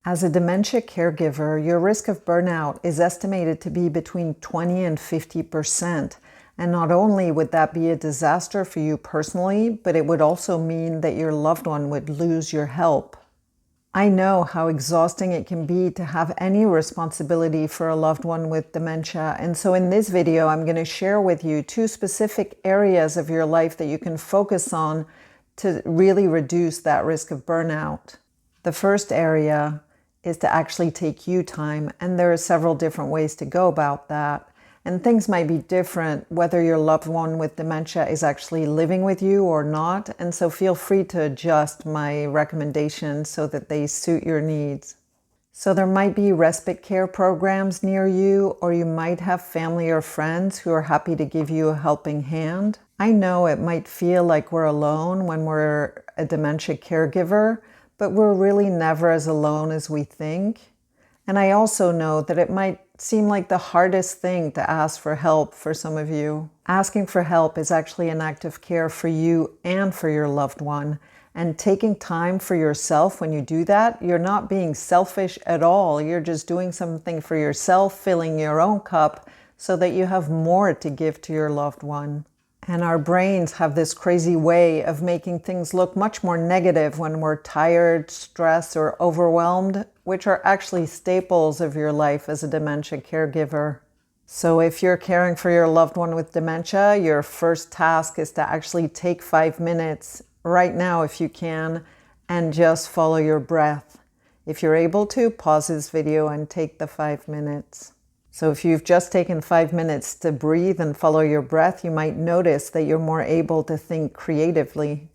As a dementia caregiver, your risk of burnout is estimated to be between 20 and 50%. And not only would that be a disaster for you personally, but it would also mean that your loved one would lose your help. I know how exhausting it can be to have any responsibility for a loved one with dementia. And so in this video, I'm going to share with you 2 specific areas of your life that you can focus on to really reduce that risk of burnout. The first area is to actually take you time, and there are several different ways to go about that. And things might be different whether your loved one with dementia is actually living with you or not, and so feel free to adjust my recommendations so that they suit your needs. So there might be respite care programs near you, or you might have family or friends who are happy to give you a helping hand. I know it might feel like we're alone when we're a dementia caregiver, but we're really never as alone as we think. And I also know that it might seem like the hardest thing to ask for help for some of you. Asking for help is actually an act of care for you and for your loved one. And taking time for yourself when you do that, you're not being selfish at all. You're just doing something for yourself, filling your own cup so that you have more to give to your loved one. And our brains have this crazy way of making things look much more negative when we're tired, stressed, or overwhelmed, which are actually staples of your life as a dementia caregiver. So if you're caring for your loved one with dementia, your first task is to actually take 5 minutes right now if you can, and just follow your breath. If you're able to, pause this video and take the 5 minutes. So if you've just taken 5 minutes to breathe and follow your breath, you might notice that you're more able to think creatively.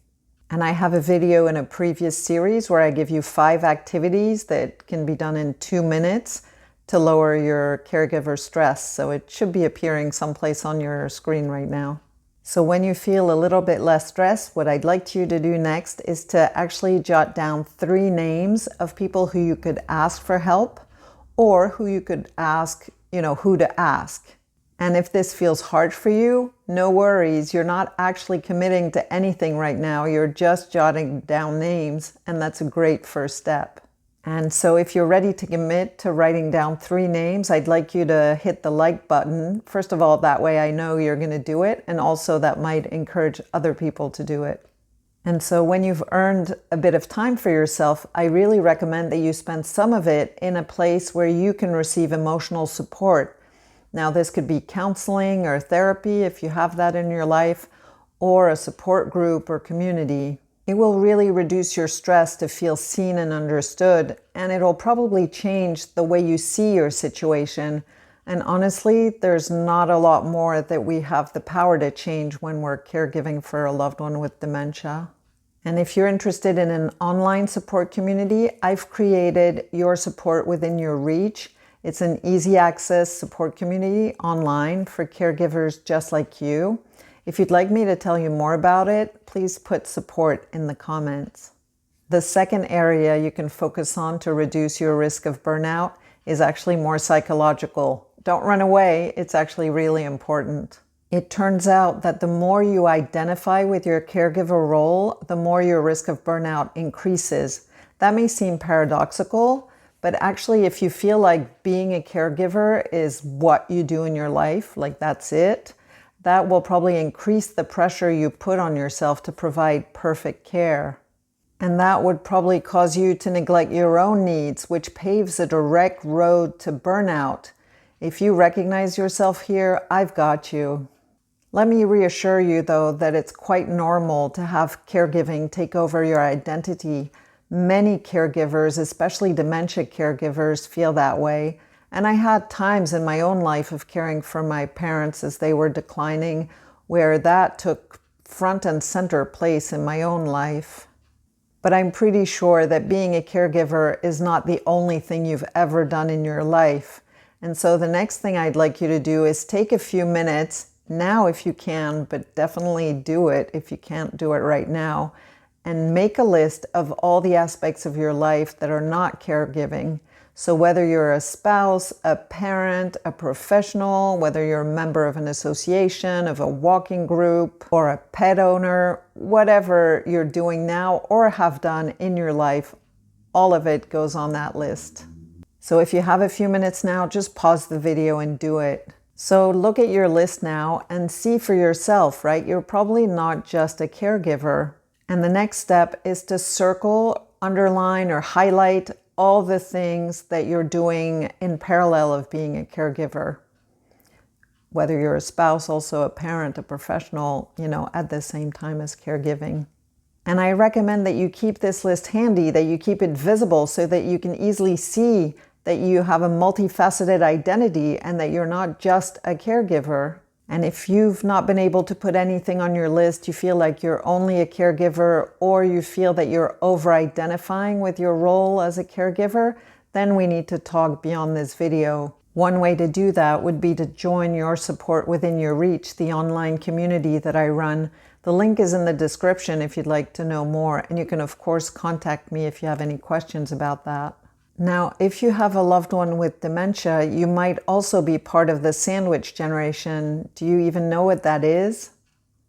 And I have a video in a previous series where I give you 5 activities that can be done in 2 minutes to lower your caregiver stress. So it should be appearing someplace on your screen right now. So when you feel a little bit less stressed, what I'd like you to do next is to actually jot down 3 names of people who you could ask for help, or who you could ask, who to ask. And if this feels hard for you, no worries. You're not actually committing to anything right now. You're just jotting down names, and that's a great first step. And so if you're ready to commit to writing down 3 names, I'd like you to hit the like button. First of all, that way I know you're going to do it, and also that might encourage other people to do it. And so when you've earned a bit of time for yourself, I really recommend that you spend some of it in a place where you can receive emotional support. Now, this could be counseling or therapy if you have that in your life, or a support group or community. It will really reduce your stress to feel seen and understood, and it'll probably change the way you see your situation. And honestly, there's not a lot more that we have the power to change when we're caregiving for a loved one with dementia. And if you're interested in an online support community, I've created Your Support Within Your Reach. It's an easy access support community online for caregivers just like you. If you'd like me to tell you more about it, please put support in the comments. The second area you can focus on to reduce your risk of burnout is actually more psychological. Don't run away, it's actually really important. It turns out that the more you identify with your caregiver role, the more your risk of burnout increases. That may seem paradoxical, but actually if you feel like being a caregiver is what you do in your life, like that's it, that will probably increase the pressure you put on yourself to provide perfect care. And that would probably cause you to neglect your own needs, which paves a direct road to burnout. If you recognize yourself here, I've got you. Let me reassure you, though, that it's quite normal to have caregiving take over your identity. Many caregivers, especially dementia caregivers, feel that way. And I had times in my own life of caring for my parents as they were declining, where that took front and center place in my own life. But I'm pretty sure that being a caregiver is not the only thing you've ever done in your life. And so the next thing I'd like you to do is take a few minutes now if you can, but definitely do it if you can't do it right now, and make a list of all the aspects of your life that are not caregiving. So whether you're a spouse, a parent, a professional, whether you're a member of an association, of a walking group, or a pet owner, whatever you're doing now or have done in your life, all of it goes on that list. So if you have a few minutes now, just pause the video and do it. So look at your list now and see for yourself, right? You're probably not just a caregiver. And the next step is to circle, underline, or highlight all the things that you're doing in parallel of being a caregiver. Whether you're a spouse, also a parent, a professional, at the same time as caregiving. And I recommend that you keep this list handy, that you keep it visible so that you can easily see that you have a multifaceted identity and that you're not just a caregiver. And if you've not been able to put anything on your list, you feel like you're only a caregiver, or you feel that you're over-identifying with your role as a caregiver, then we need to talk beyond this video. One way to do that would be to join Your Support Within Your Reach, the online community that I run. The link is in the description if you'd like to know more, and you can of course contact me if you have any questions about that. Now, if you have a loved one with dementia, you might also be part of the sandwich generation. Do you even know what that is?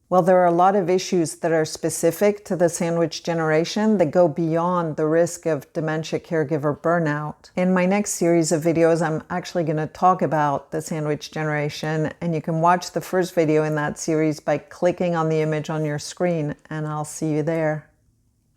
Well, there are a lot of issues that are specific to the sandwich generation that go beyond the risk of dementia caregiver burnout. In my next series of videos, I'm actually going to talk about the sandwich generation, and you can watch the first video in that series by clicking on the image on your screen, and I'll see you there.